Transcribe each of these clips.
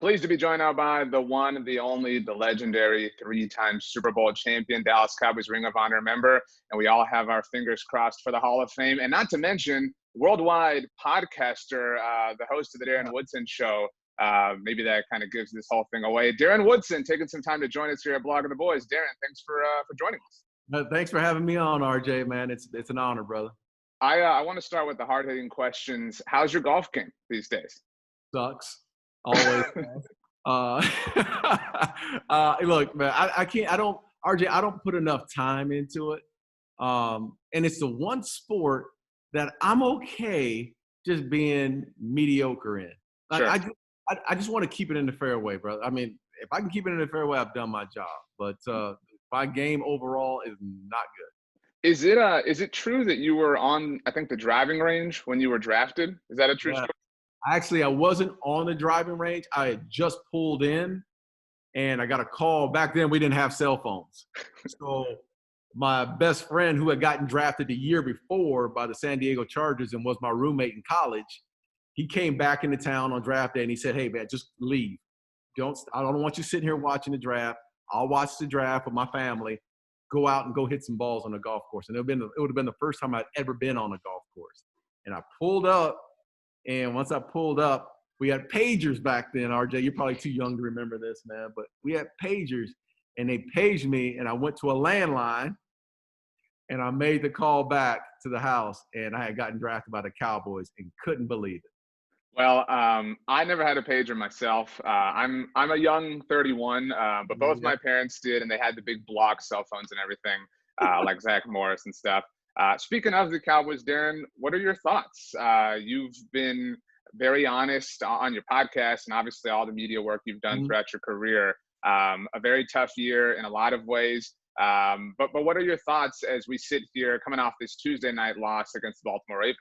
Pleased to be joined now by the one, the only, the legendary three-time Super Bowl champion, Dallas Cowboys Ring of Honor member, and we all have our fingers crossed for the Hall of Fame. And not to mention, worldwide podcaster, the host of the Darren Woodson Show. Maybe that kind of gives this whole thing away. Darren Woodson taking some time to join us here at Blog of the Boys. Darren, thanks for joining us. Thanks for having me on, RJ, man. It's an honor, brother. I want to start with the hard-hitting questions. How's your golf game these days? Sucks. Always. Look, man, RJ, I don't put enough time into it. And it's the one sport that I'm okay just being mediocre in. Sure. I just want to keep it in the fairway, brother. I mean, if I can keep it in the fairway, I've done my job. But my game overall is not good. Is it true that you were on, I think, the driving range when you were drafted? Is that a true story? Actually, I wasn't on the driving range. I had just pulled in, and I got a call. Back then, we didn't have cell phones. So my best friend, who had gotten drafted the year before by the San Diego Chargers and was my roommate in college, he came back into town on draft day, and he said, "Hey, man, just leave. I don't want you sitting here watching the draft. I'll watch the draft with my family. Go out and go hit some balls on the golf course." And it would have been the first time I'd ever been on a golf course. And I pulled up. And once I pulled up, we had pagers back then, RJ. You're probably too young to remember this, man. But we had pagers, and they paged me, and I went to a landline, and I made the call back to the house, and I had gotten drafted by the Cowboys and couldn't believe it. Well, I never had a pager myself. I'm a young 31, but both my parents did, and they had the big block cell phones and everything, like Zach Morris and stuff. Speaking of the Cowboys, Darren, what are your thoughts? You've been very honest on your podcast and obviously all the media work you've done throughout your career. A very tough year in a lot of ways. But what are your thoughts as we sit here coming off this Tuesday night loss against the Baltimore Ravens?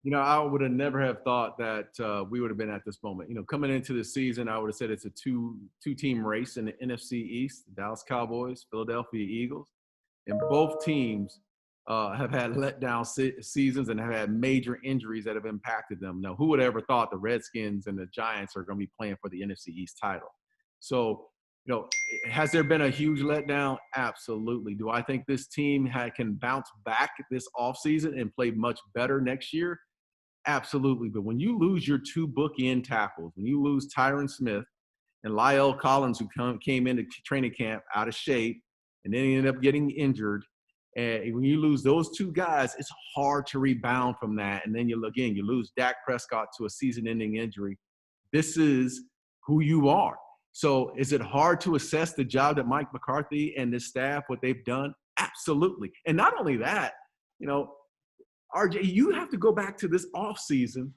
You know, I would have never have thought that we would have been at this moment. You know, coming into the season, I would have said it's a two-team race in the NFC East, the Dallas Cowboys, Philadelphia Eagles. And both teams have had letdown seasons and have had major injuries that have impacted them. Now, who would have ever thought the Redskins and the Giants are going to be playing for the NFC East title? So, you know, has there been a huge letdown? Absolutely. Do I think this team can bounce back this offseason and play much better next year? Absolutely. But when you lose your two bookend tackles, when you lose Tyron Smith and Lyle Collins, who came into training camp out of shape and then he ended up getting injured, and when you lose those two guys, it's hard to rebound from that. And then you lose Dak Prescott to a season-ending injury. This is who you are. So is it hard to assess the job that Mike McCarthy and his staff, what they've done? Absolutely. And not only that, you know, RJ, you have to go back to this offseason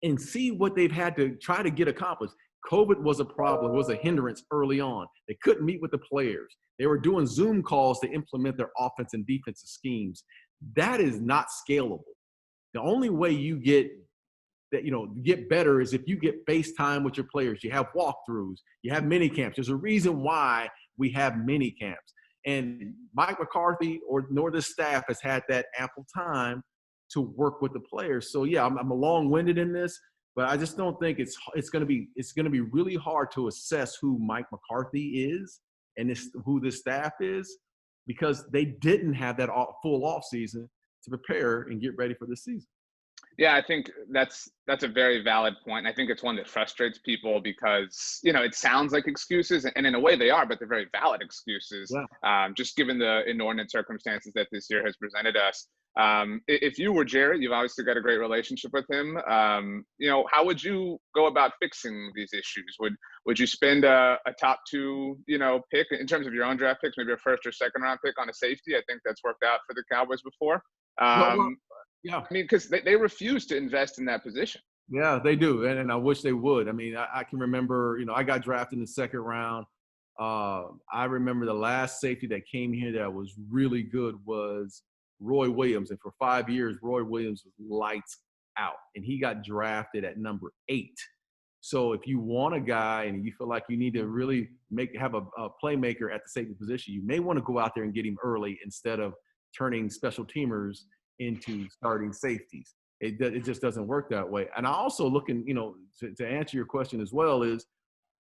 and see what they've had to try to get accomplished. COVID was a problem, was a hindrance early on. They couldn't meet with the players. They were doing Zoom calls to implement their offense and defensive schemes. That is not scalable. The only way you get better is if you get FaceTime with your players. You have walkthroughs. You have mini camps. There's a reason why we have mini camps. And Mike McCarthy nor the staff has had that ample time to work with the players. So yeah, I'm long-winded in this, but I just don't think it's going to be really hard to assess who Mike McCarthy is and who this staff is, because they didn't have that full offseason to prepare and get ready for the season. Yeah, I think that's a very valid point. I think it's one that frustrates people because, you know, it sounds like excuses, and in a way they are, but they're very valid excuses, just given the inordinate circumstances that this year has presented us. If you were Jared, you've obviously got a great relationship with him. You know, how would you go about fixing these issues? Would you spend a top two, you know, pick in terms of your own draft picks, maybe a first or second round pick on a safety? I think that's worked out for the Cowboys before. Yeah. I mean, because they refuse to invest in that position. Yeah, they do. And I wish they would. I mean, I can remember, you know, I got drafted in the second round. I remember the last safety that came here that was really good was Roy Williams. And for 5 years, Roy Williams was lights out. And he got drafted at number 8. So if you want a guy and you feel like you need to really have a playmaker at the safety position, you may want to go out there and get him early instead of turning special teamers into starting safeties. It just doesn't work that way. And I also looking, you know, to answer your question as well is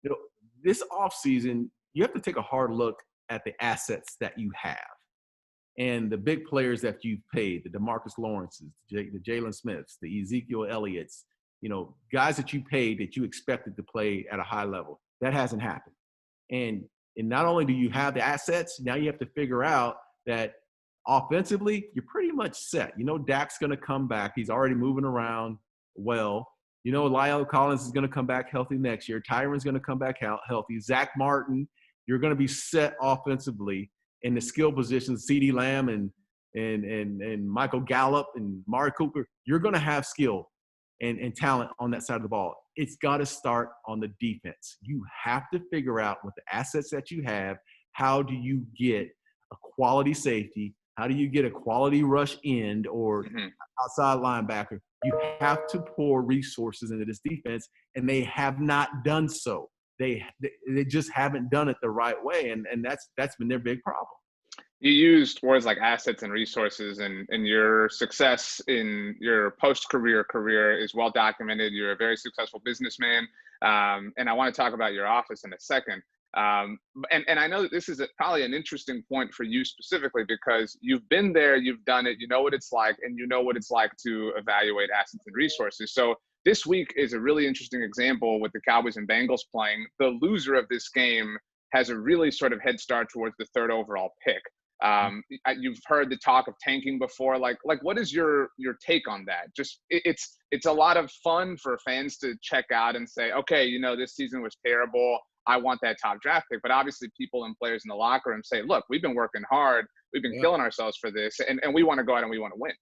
You know, this offseason, you have to take a hard look at the assets that you have and the big players that you've paid, the DeMarcus Lawrences, the Jalen Smiths, the Ezekiel Elliott's, guys that you paid that you expected to play at a high level. That hasn't happened. And not only do you have the assets, now you have to figure out that offensively, you're pretty much set. Dak's going to come back. He's already moving around well. Lyle Collins is going to come back healthy next year. Tyron's going to come back healthy. Zach Martin, you're going to be set offensively in the skill positions. CeeDee Lamb and Michael Gallup and Mari Cooper, you're going to have skill and talent on that side of the ball. It's got to start on the defense. You have to figure out with the assets that you have, how do you get a quality safety? How do you get a quality rush end or outside linebacker? You have to pour resources into this defense, and they have not done so. They just haven't done it the right way, and that's been their big problem. You used words like assets and resources, and your success in your post-career career is well documented. You're a very successful businessman, and I want to talk about your office in a second. And I know that this is probably an interesting point for you specifically because you've been there, you've done it, you know what it's like, and you know what it's like to evaluate assets and resources. So this week is a really interesting example with the Cowboys and Bengals playing. The loser of this game has a really sort of head start towards the third overall pick. You've heard the talk of tanking before. Like what is your take on that? Just it's a lot of fun for fans to check out and say, okay, this season was terrible. I want that top draft pick. But obviously people and players in the locker room say, look, we've been working hard. We've been killing ourselves for this. And we want to go out and we want to win.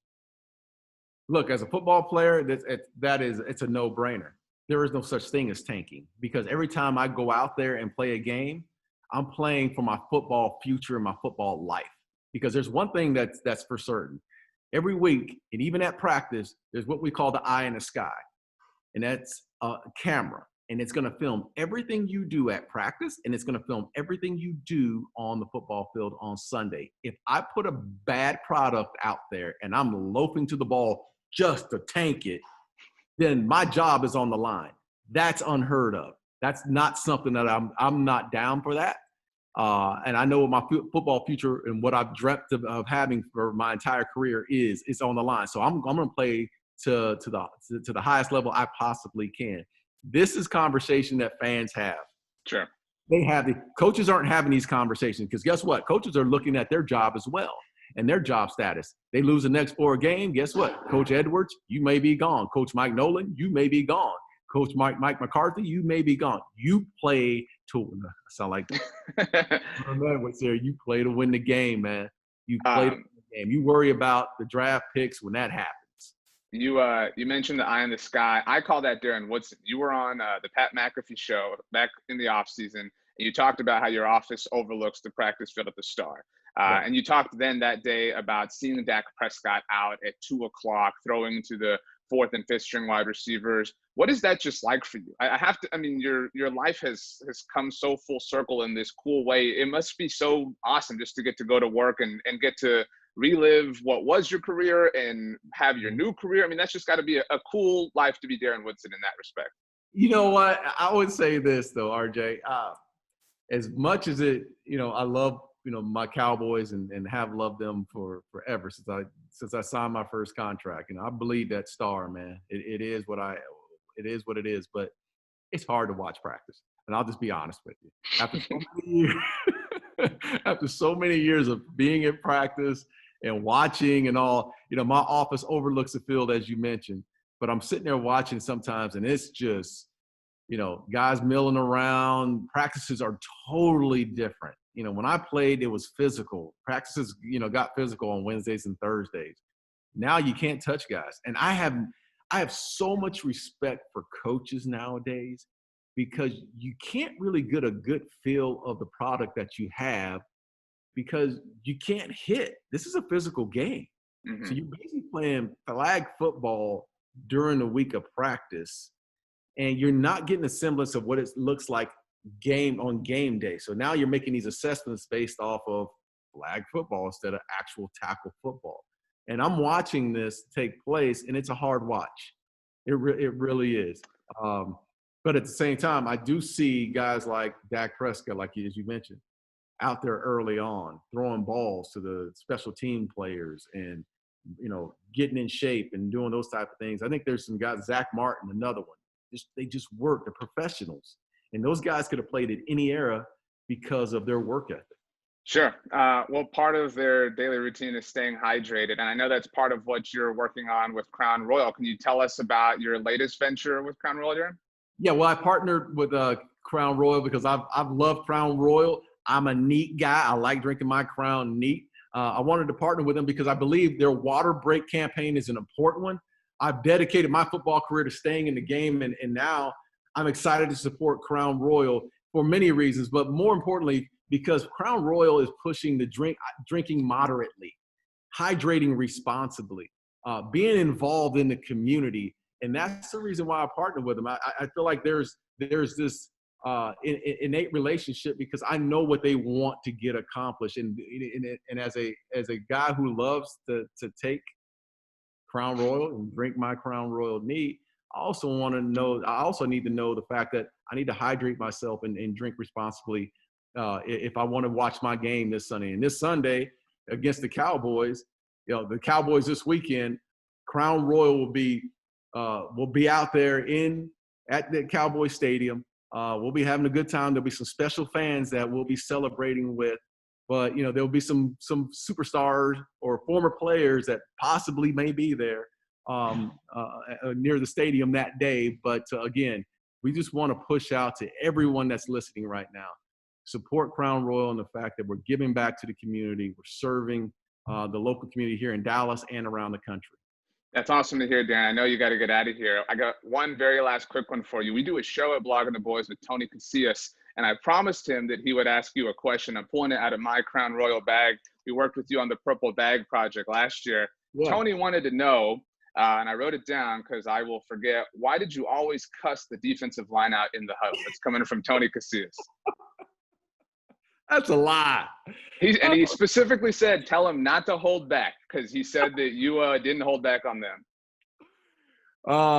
Look, as a football player, it's a no-brainer. There is no such thing as tanking because every time I go out there and play a game, I'm playing for my football future and my football life. Because there's one thing that's for certain. Every week, and even at practice, there's what we call the eye in the sky. And that's a camera. And it's going to film everything you do at practice, and it's going to film everything you do on the football field on Sunday. If I put a bad product out there and I'm loafing to the ball just to tank it, then my job is on the line. That's unheard of. That's not something that I'm not down for that. And I know what my football future and what I've dreamt of having for my entire career is on the line. So I'm going to play to the highest level I possibly can. This is conversation that fans have. Sure. Coaches aren't having these conversations because guess what? Coaches are looking at their job as well and their job status. They lose the next 4 games. Guess what? Coach Edwards, you may be gone. Coach Mike Nolan, you may be gone. Coach Mike McCarthy, you may be gone. You play to – sound like what's there? You play to win the game, man. You play to win the game. You worry about the draft picks when that happens. You mentioned the eye in the sky. I call that Darren Woodson. You were on the Pat McAfee show back in the offseason, and you talked about how your office overlooks the practice field at the Star. And you talked then that day about seeing Dak Prescott out at 2:00, throwing to the 4th and 5th string wide receivers. What is that just like for you? Your life has come so full circle in this cool way. It must be so awesome just to get to go to work and get to relive what was your career and have your new career. I mean, that's just got to be a cool life to be Darren Woodson in that respect. You know what? I would say this though, RJ. As much as I love my Cowboys and have loved them for forever since I signed my first contract. I believe that Star, man. It is what it is. But it's hard to watch practice, and I'll just be honest with you. After so many years of being in practice and watching and all, my office overlooks the field as you mentioned. But I'm sitting there watching sometimes, and it's just, guys milling around. Practices are totally different. When I played, it was physical. Practices, got physical on Wednesdays and Thursdays. Now you can't touch guys. And I have so much respect for coaches nowadays because you can't really get a good feel of the product that you have because you can't hit. This is a physical game. Mm-hmm. So you're basically playing flag football during the week of practice, and you're not getting a semblance of what it looks like on game day. So now you're making these assessments based off of flag football instead of actual tackle football. And I'm watching this take place, and it's a hard watch. It really is. But at the same time, I do see guys like Dak Prescott, as you mentioned, out there early on, throwing balls to the special team players and, getting in shape and doing those type of things. I think there's some guys, Zach Martin, another one. They just work. They're professionals. And those guys could have played at any era because of their work ethic. Sure. Well, part of their daily routine is staying hydrated. And I know that's part of what you're working on with Crown Royal. Can you tell us about your latest venture with Crown Royal, Darren? Yeah, well, I partnered with Crown Royal because I've loved Crown Royal. I'm a neat guy. I like drinking my Crown neat. I wanted to partner with them because I believe their water break campaign is an important one. I've dedicated my football career to staying in the game, and now I'm excited to support Crown Royal for many reasons, but more importantly, because Crown Royal is pushing the drinking moderately, hydrating responsibly, being involved in the community. And that's the reason why I partner with them. I feel like there's this innate relationship because I know what they want to get accomplished. And as a guy who loves to take Crown Royal and drink my Crown Royal neat, I also need to know the fact that I need to hydrate myself and drink responsibly if I want to watch my game this Sunday. And this Sunday against the Cowboys, the Cowboys this weekend, Crown Royal will be out there at the Cowboy Stadium. We'll be having a good time. There'll be some special fans that we'll be celebrating with, but there'll be some superstars or former players that possibly may be there near the stadium that day. But again, we just want to push out to everyone that's listening right now. Support Crown Royal and the fact that we're giving back to the community. We're serving the local community here in Dallas and around the country. That's awesome to hear, Darren. I know you got to get out of here. I got one very last quick one for you. We do a show at Blogging the Boys with Tony Casillas, and I promised him that he would ask you a question. I'm pulling it out of my Crown Royal bag. We worked with you on the Purple Bag Project last year. Yeah. Tony wanted to know, and I wrote it down because I will forget, why did you always cuss the defensive line out in the huddle? It's coming from Tony Casillas. That's a lie. He specifically said, tell him not to hold back because he said that you didn't hold back on them.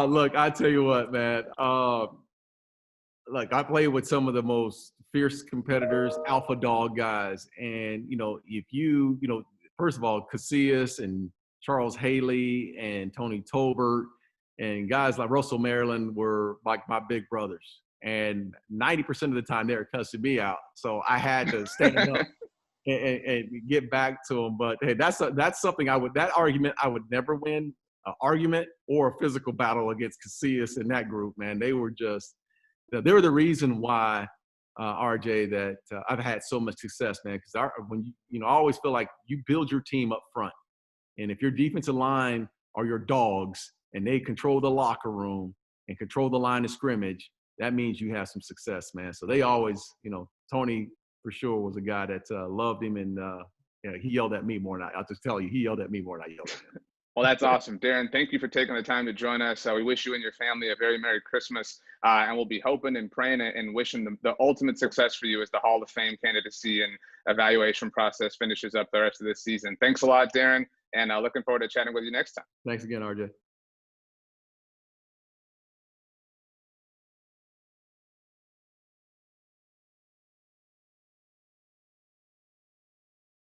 Look, I tell you what, man. Look, I played with some of the most fierce competitors, alpha dog guys. And, if first of all, Casillas and Charles Haley and Tony Tolbert and guys like Russell Maryland were like my big brothers. And 90% of the time they were cussing me out. So I had to stand up and get back to them. But hey, that's something that argument I would never win, an argument or a physical battle against Casillas and that group, man. They were they were the reason why, RJ, that I've had so much success, man. Because when I always feel like you build your team up front. And if your defensive line are your dogs and they control the locker room and control the line of scrimmage, that means you have some success, man. So they always, Tony for sure was a guy that loved him, and he yelled at me more than I'll just tell you, he yelled at me more than I yelled at him. Well, that's awesome. Darren, thank you for taking the time to join us. We wish you and your family a very Merry Christmas, and we'll be hoping and praying and wishing the ultimate success for you as the Hall of Fame candidacy and evaluation process finishes up the rest of this season. Thanks a lot, Darren, and looking forward to chatting with you next time. Thanks again, RJ.